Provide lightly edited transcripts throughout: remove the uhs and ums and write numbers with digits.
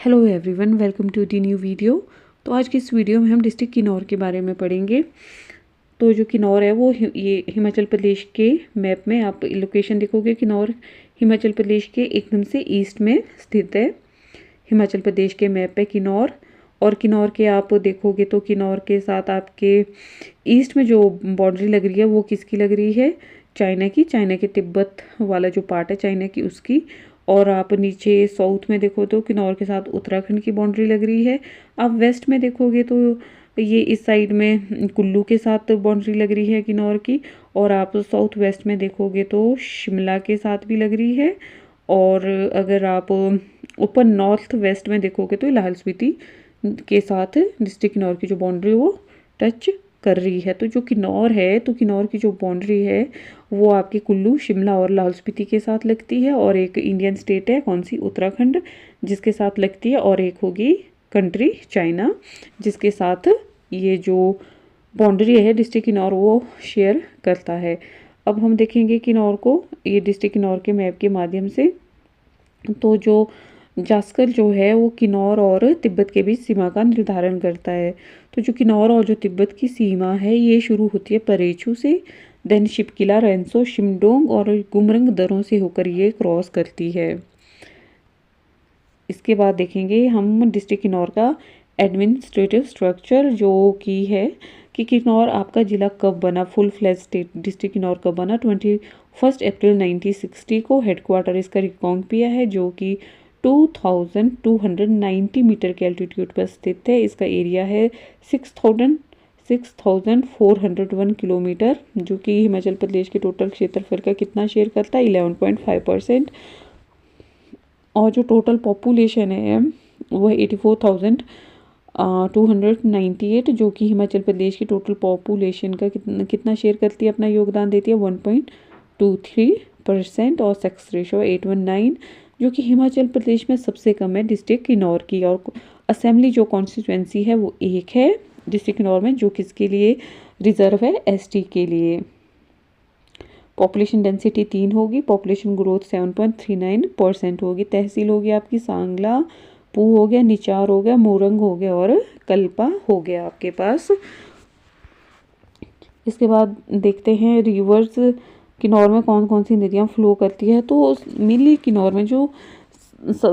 Hello everyone, welcome to the new video. तो आज की इस वीडियो में हम डिस्ट्रिक्ट किन्नौर के बारे में पढ़ेंगे। तो जो किन्नौर है वो ये हिमाचल प्रदेश के मैप में आप लोकेशन देखोगे। किन्नौर हिमाचल प्रदेश के एकदम से ईस्ट में स्थित है। हिमाचल प्रदेश के मैप पे किन्नौर, और किन्नौर के आप देखोगे तो किन्नौर के साथ आपके ईस्ट में जो बाउंड्री लग रही है वो किसकी लग रही है? चाइना की। चाइना के तिब्बत वाला जो पार्ट है चाइना की, उसकी। और आप नीचे साउथ में देखो तो किन्नौर के साथ उत्तराखंड की बाउंड्री लग रही है। आप वेस्ट में देखोगे तो ये इस साइड में कुल्लू के साथ बाउंड्री लग रही है किन्नौर की। और आप साउथ वेस्ट में देखोगे तो शिमला के साथ भी लग रही है। और अगर आप ऊपर नॉर्थ वेस्ट में देखोगे तो लाहौल स्पीति के साथ डिस्ट्रिक्ट किन्नौर की जो बाउंड्री वो टच कर रही है। तो जो किन्नौर है, तो किन्नौर की जो बाउंड्री है वो आपके कुल्लू, शिमला और लाहौल स्पीति के साथ लगती है। और एक इंडियन स्टेट है, कौन सी? उत्तराखंड, जिसके साथ लगती है। और एक होगी कंट्री चाइना, जिसके साथ ये जो बाउंड्री है डिस्ट्रिक्ट किन्नौर वो शेयर करता है। अब हम देखेंगे किन्नौर को ये डिस्ट्रिक्ट किन्नौर के मैप के माध्यम से। तो जो जास्कर जो है वो किन्नौर और तिब्बत के बीच सीमा का निर्धारण करता है। तो जो किन्नौर और जो तिब्बत की सीमा है ये शुरू होती है परेचू से, देन शिपकिला, रेंसो, शिमडोंग और गुमरंग दरों से होकर ये क्रॉस करती है। इसके बाद देखेंगे हम डिस्ट्रिक्ट किन्नौर का एडमिनिस्ट्रेटिव स्ट्रक्चर, जो कि है कि किन्नौर आपका ज़िला कब बना, full fledge state district Kinnaur कब बना? 21 अप्रैल 1960 को। हेडक्वार्टर इसका रिकांगपिया है, जो कि 2290 मीटर के एल्टीट्यूड पर स्थित है। इसका एरिया है 6401 किलोमीटर, जो कि हिमाचल प्रदेश के टोटल क्षेत्रफल का कितना शेयर करता है? 11.5%। और जो टोटल पॉपुलेशन है वो 84,298, जो कि हिमाचल प्रदेश की टोटल पॉपुलेशन का कितना शेयर करती है, अपना योगदान देती है? 1.23%। और सेक्स रेशो 819, जो कि हिमाचल प्रदेश में सबसे कम है डिस्ट्रिक्ट किन्नौर की। और असेंबली जो कॉन्स्टिट्यूएंसी है वो एक है डिस्ट्रिक्ट किन्नौर में, जो किसके लिए रिजर्व है? एसटी के लिए। पॉपुलेशन डेंसिटी 3 होगी। पॉपुलेशन ग्रोथ 7.39% होगी। तहसील होगी आपकी सांगला, पू हो गया, निचार हो गया, मोरंग हो गया और कल्पा हो गया आपके पास। इसके बाद देखते हैं रिवर्स किन्नौर में कौन कौन सी नदियाँ फ्लो करती है। तो मेनली किन्नौर में जो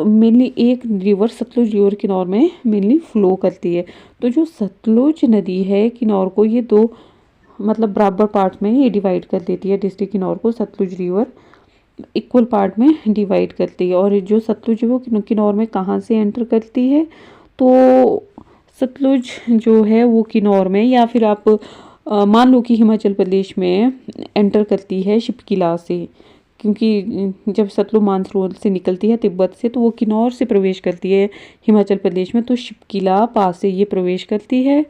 मेनली एक रिवर सतलुज रिवर किन्नौर में मेनली फ्लो करती है। तो जो सतलुज नदी है किन्नौर को ये दो मतलब बराबर पार्ट में ये डिवाइड कर देती है। डिस्ट्रिक्ट किन्नौर को सतलुज रिवर इक्वल पार्ट में डिवाइड करती है। और जो सतलुज है वो किन्नौर में कहाँ से एंटर करती है? तो सतलुज जो है वो किन्नौर में, या फिर आप मान लो कि हिमाचल प्रदेश में एंटर करती है शिपकिला से, क्योंकि जब सतलुज मानसरोवर से निकलती है तिब्बत से तो वो किन्नौर से प्रवेश करती है हिमाचल प्रदेश में। तो शिपकिला पास से ये प्रवेश करती है।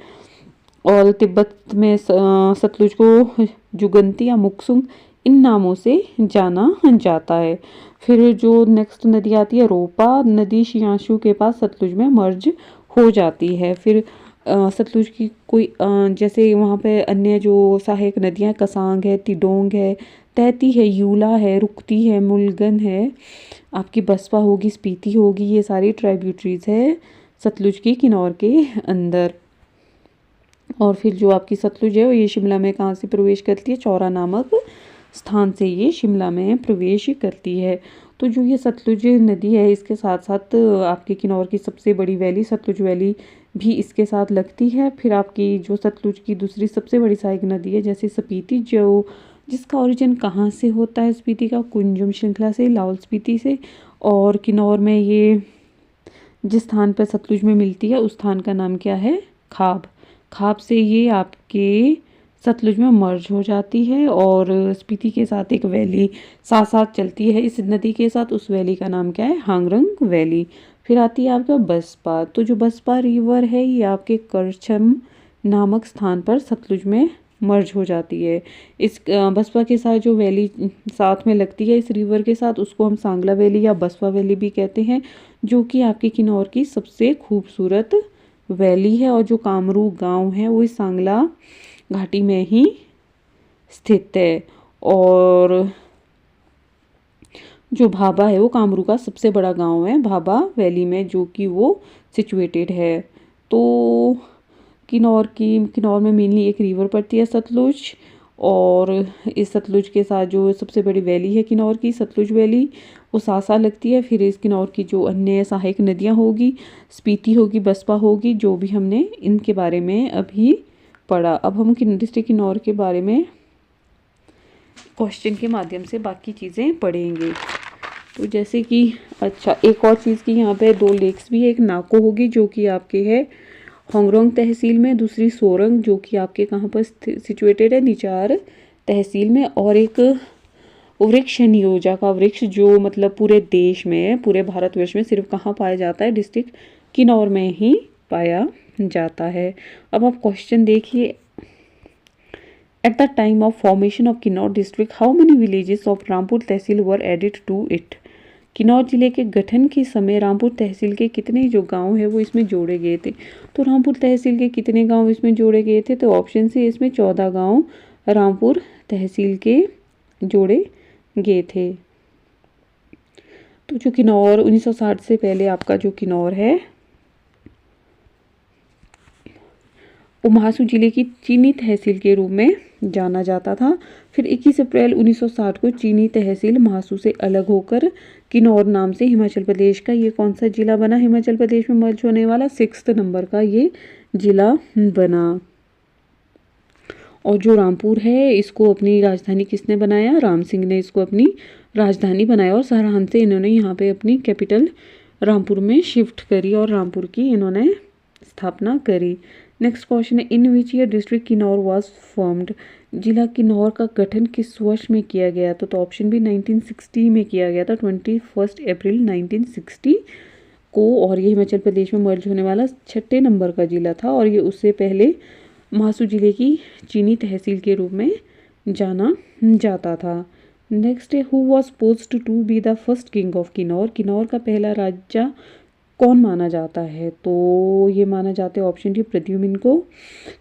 और तिब्बत में सतलुज को जुगंती या मुक्सुंग इन नामों से जाना जाता है। फिर जो नेक्स्ट नदी आती है रोपा नदी, शियांशु के पास सतलुज में मर्ज हो जाती है। फिर सतलुज की कोई जैसे वहाँ पे अन्य जो सहायक नदियाँ, कसांग है, तिडोंग है, तहती है, यूला है, रुकती है, मुलगन है, आपकी बसपा होगी, स्पीति होगी, ये सारी ट्राइब्यूटरीज है सतलुज की किन्नौर के अंदर। और फिर जो आपकी सतलुज है वो ये शिमला में कहाँ से प्रवेश करती है? चौरा नामक स्थान से ये शिमला में प्रवेश करती है। तो जो ये सतलुज नदी है इसके साथ साथ आपके किन्नौर की सबसे बड़ी वैली सतलुज वैली भी इसके साथ लगती है। फिर आपकी जो सतलुज की दूसरी सबसे बड़ी सहायक नदी है जैसे स्पीति, जो जिसका ओरिजिन कहाँ से होता है स्पीति का? कुंजम श्रृंखला से, लाहौल स्पीति से। और किन्नौर में ये जिस स्थान पर सतलुज में मिलती है उस स्थान का नाम क्या है? खाब। खाब से ये आपके सतलुज में मर्ज हो जाती है और स्पीति के साथ एक वैली साथ साथ चलती है इस नदी के साथ। उस वैली का नाम क्या है? हांगरंग वैली। फिर आती है आपका बसपा। तो जो बसपा रिवर है ये आपके करछम नामक स्थान पर सतलुज में मर्ज हो जाती है। इस बसपा के साथ जो वैली साथ में लगती है इस रिवर के साथ, उसको हम सांगला वैली या बसपा वैली भी कहते हैं, जो कि आपकी किन्नौर की सबसे खूबसूरत वैली है। और जो कामरू गांव है वो इस सांगला घाटी में ही स्थित है। और जो भाभा है वो कामरू का सबसे बड़ा गांव है, भाभा वैली में, जो कि वो सिचुएटेड है। तो किन्नौर में मेनली एक रिवर पड़ती है, सतलुज। और इस सतलुज के साथ जो सबसे बड़ी वैली है किन्नौर की, सतलुज वैली, वो साथ साथ लगती है। फिर इस किन्नौर की जो अन्य सहायक नदियाँ होगी, स्पीति होगी, बसपा होगी, जो भी हमने इनके बारे में अभी पढ़ा। अब हम डिस्ट्रिक्ट किन्नौर के बारे में क्वेश्चन के माध्यम से बाकी चीज़ें पढ़ेंगे। तो जैसे कि अच्छा, एक और चीज़ की यहाँ पे 2 लेक्स भी है। एक नाको होगी जो कि आपके है होंगरोंग तहसील में, दूसरी सोरंग जो कि आपके कहाँ पर सिचुएटेड है, निचार तहसील में। और एक वृक्ष नियोजा का वृक्ष जो मतलब पूरे देश में, पूरे भारतवर्ष में सिर्फ कहाँ पाया जाता है, डिस्ट्रिक्ट किन्नौर में ही पाया जाता है। अब आप क्वेश्चन देखिए। At the time of formation of Kinnaur district how many villages of Rampur tehsil were added to it. Kinnaur जिले के गठन के समय रामपुर तहसील के कितने जो गांव है वो इसमें जोड़े गए थे। तो रामपुर तहसील के कितने गांव इसमें जोड़े गए थे, तो ऑप्शन से इसमें 14 गांव रामपुर तहसील के जोड़े गए थे। तो जो किन्नौर 1960 से पहले आपका जो किन्नौर है वो महासू जिले की चीनी तहसील के रूप में जाना जाता था। फिर 21 अप्रैल 1960 को चीनी तहसील महासू से अलग होकर किन्नौर नाम से हिमाचल प्रदेश का ये कौन सा जिला बना, हिमाचल प्रदेश में मर्ज होने वाला 6 नंबर का ये जिला बना। और जो रामपुर है इसको अपनी राजधानी किसने बनाया, राम सिंह ने इसको अपनी राजधानी बनाया। और सरहंद से इन्होंने यहाँ पे अपनी कैपिटल रामपुर में शिफ्ट करी और रामपुर की इन्होंने स्थापना करी। नेक्स्ट क्वेश्चन है, in which year district Kinnaur was formed. जिला किन्नौर का गठन किस वर्ष में किया गया, तो ऑप्शन भी 1960 में किया गया था, 21 अप्रैल 1960 को। और ये हिमाचल प्रदेश में मर्ज होने वाला 6 नंबर का जिला था। और ये उससे पहले महासू जिले की चीनी तहसील के रूप में जाना जाता था। नेक्स्ट है, who was posed to be the first king of Kinnaur. Kinnaur का पहला राजा कौन माना जाता है, तो ये माना जाता है ऑप्शन डी प्रद्युम्न को।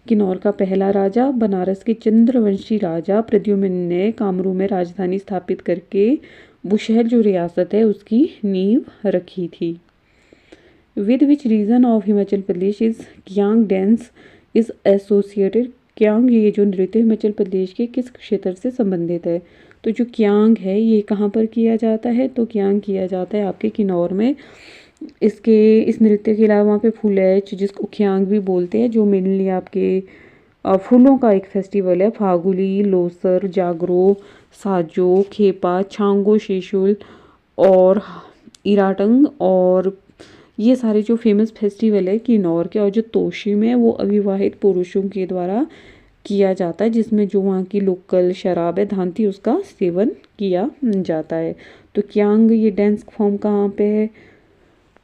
किन्नौर का पहला राजा बनारस के चंद्रवंशी राजा प्रद्युम्न ने कामरू में राजधानी स्थापित करके बुशहर जो रियासत है उसकी नींव रखी थी। With which region of Himachal Pradesh is Kiang dance is associated. Kiang ये जो नृत्य हिमाचल प्रदेश के किस क्षेत्र से संबंधित है, तो जो क्यांग है ये कहाँ पर किया जाता है, तो क्यांग किया जाता है आपके किन्नौर में। इस नृत्य के अलावा वहाँ पे फुलेच जिसको उखियांग भी बोलते हैं, जो मेनली आपके फूलों का एक फेस्टिवल है। फागुली, लोसर, जागरो, साजो, खेपा, छांगो, शेशुल और इराटंग, और ये सारे जो फेमस फेस्टिवल है किन्नौर के। और जो तोशी में वो अविवाहित पुरुषों के द्वारा किया जाता है, जिसमें जो वहाँ की लोकल शराब है धांती उसका सेवन किया जाता है। तो क्यांग ये डांस फॉर्म कहाँ पे है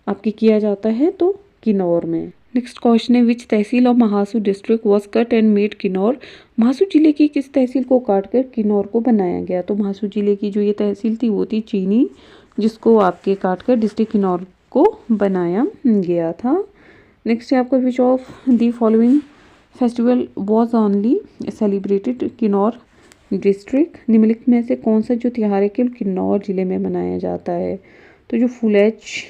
आपके किया जाता है, तो किन्नौर में। नेक्स्ट क्वेश्चन है, which tehsil of Mahasu district was cut and made Kinnaur. Mahasu जिले की किस तहसील को काटकर किन्नौर को बनाया गया, तो महासू जिले की जो ये तहसील थी वो थी चीनी, जिसको आपके काटकर डिस्ट्रिक्ट किन्नौर को बनाया गया था। नेक्स्ट है आपका, which of the following festival was only celebrated Kinnaur district. निम्नलिखित में से कौन सा जो त्यौहार है केवल किन्नौर जिले में मनाया जाता है, तो जो फुलेच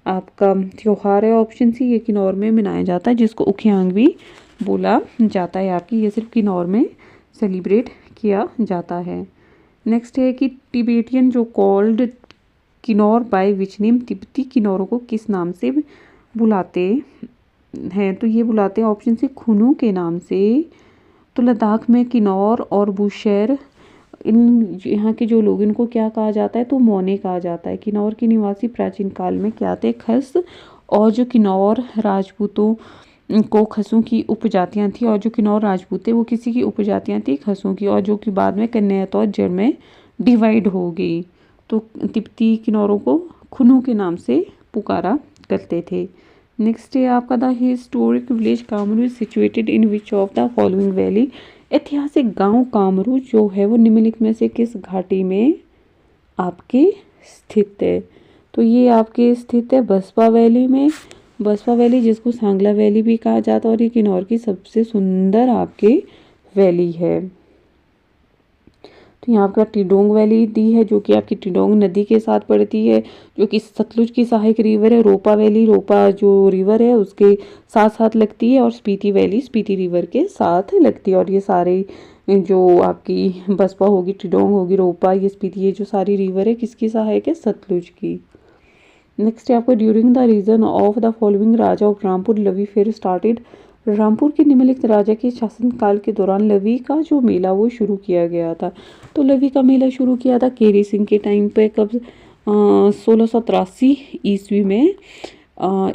आपका त्यौहार है ऑप्शन सी, ये किन्नौर में मनाया जाता है, जिसको उखियांग भी बोला जाता है आपकी, ये सिर्फ किन्नौर में सेलिब्रेट किया जाता है। नेक्स्ट है कि तिब्बतियन जो called Kinnaur by which name, तिब्बती किन्नौरों को किस नाम से बुलाते हैं, तो ये बुलाते हैं ऑप्शन सी खुनू के नाम से। तो लद्दाख में किन्नौर और बुशहर, इन यहाँ के जो लोग इनको क्या कहा जाता है, तो मोने कहा जाता है। किन्नौर के निवासी प्राचीन काल में क्या थे, खस। और जो किन्नौर राजपूतों को खसों की उपजातियाँ थी, और जो किन्नौर राजपूत थे वो किसी की उपजातियाँ थी खसों की, और जो कि बाद में कन्यात और जड़ में डिवाइड हो गई। तो तिब्बती किन्नौरों को खुनू के नाम से पुकारा करते थे। नेक्स्ट है आपका, the historic village Kamru is situated in which of the following valley. ऐतिहासिक गांव कामरू जो है वो निम्नलिखित में से किस घाटी में आपके स्थित है, तो ये आपके स्थित है बसपा वैली में। बसपा वैली जिसको सांगला वैली भी कहा जाता है, और ये किन्नौर की सबसे सुंदर आपके वैली है। तो यहाँ आपका टिडोंग वैली दी है जो कि आपकी टिडोंग नदी के साथ पड़ती है, जो कि सतलुज की सहायक रिवर है। रोपा वैली, रोपा जो रिवर है उसके साथ साथ लगती है, और स्पीति वैली स्पीति रिवर के साथ लगती है। और ये सारे जो आपकी बसपा होगी, टिडोंग होगी, रोपा, ये स्पीति, ये जो सारी रिवर है किसकी सहायक है? सतलुज की। नेक्स्ट है आपको during the reason of the following raja of Rampur Lavi fair started. Rampur के निम्नलिखित राजा के शासनकाल के दौरान लवी का जो मेला वो शुरू किया गया था। तो लवी का मेला शुरू किया था केरी सिंह के टाइम पे, कब? 1683 ईस्वी में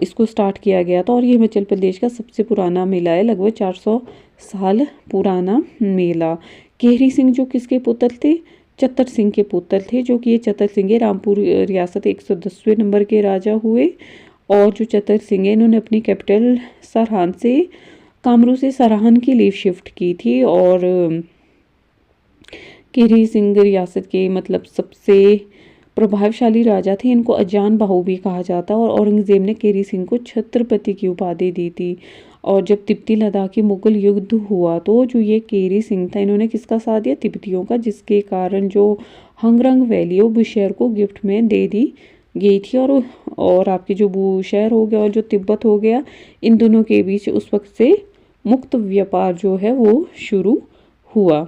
इसको स्टार्ट किया गया था। और ये हिमाचल प्रदेश का सबसे पुराना मेला है, लगभग 400 साल पुराना मेला। केहरी सिंह जो किसके पुत्र थे? चतर सिंह के पुत्र थे, जो कि ये चतर सिंह है रामपुर रियासत 110वें नंबर के राजा हुए। और जो चतर सिंह है इन्होंने अपनी कैपिटल सरहान से, कामरू से सरहान के लिए शिफ्ट की थी। और केहरी सिंह रियासत के मतलब सबसे प्रभावशाली राजा थे। इनको अजान बाहू भी कहा जाता है। और औरंगजेब ने केहरी सिंह को छत्रपति की उपाधि दी थी। और जब तिब्बती लद्दाखी मुगल युद्ध हुआ तो जो ये केहरी सिंह था इन्होंने किसका साथ दिया? तिब्बतियों का, जिसके कारण जो हंगरंग वैली है बुशहर को गिफ्ट में दे दी गई थी। और आपके जो बुशहर हो गया और जो तिब्बत हो गया, इन दोनों के बीच उस वक्त से मुक्त व्यापार जो है वो शुरू हुआ।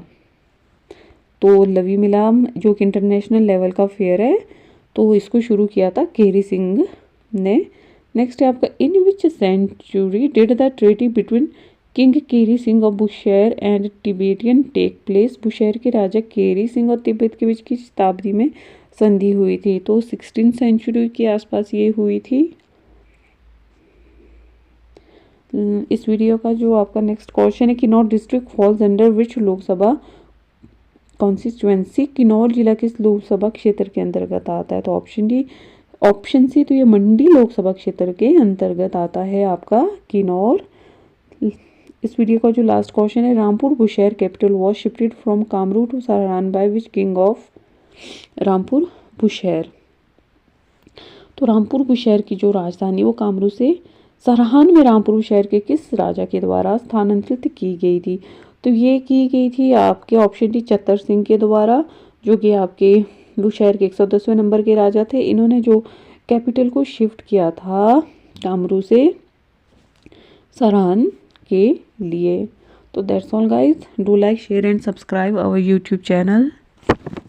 तो लवी मेला जो कि इंटरनेशनल लेवल का फेयर है, तो इसको शुरू किया था केहरी सिंह ने। नेक्स्ट है आपका in which century did the treaty between king Kehri Singh of Bushahr and Tibetan take place. Bushahr के राजा केहरी सिंह और तिब्बत के बीच की शताब्दी में संधि हुई थी। तो 16th सेंचुरी के आसपास ये हुई थी। इस वीडियो का जो आपका नेक्स्ट क्वेश्चन है, Kinnaur district falls under which Lok Sabha constituency. Kinnaur जिला किस लोकसभा क्षेत्र के अंतर्गत आता है? तो ऑप्शन सी, तो ये मंडी लोकसभा क्षेत्र के अंतर्गत आता है आपका किन्नौर। इस वीडियो का जो लास्ट क्वेश्चन है, Rampur Bushahr capital was shifted from Kamru to Sarahan by which king of Rampur Bushahr. तो रामपुर बुशहर की जो राजधानी वो कामरू से सरहान में रामपुर बुशहर के किस राजा के द्वारा स्थानांतरित की गई थी? तो ये की गई थी आपके ऑप्शन डी चतर सिंह के द्वारा, जो कि आपके बुशहर के 110वें नंबर के राजा थे। इन्होंने जो कैपिटल को शिफ्ट किया था कामरू से सरहान के लिए। तो that's all guys, do like share and subscribe our YouTube channel.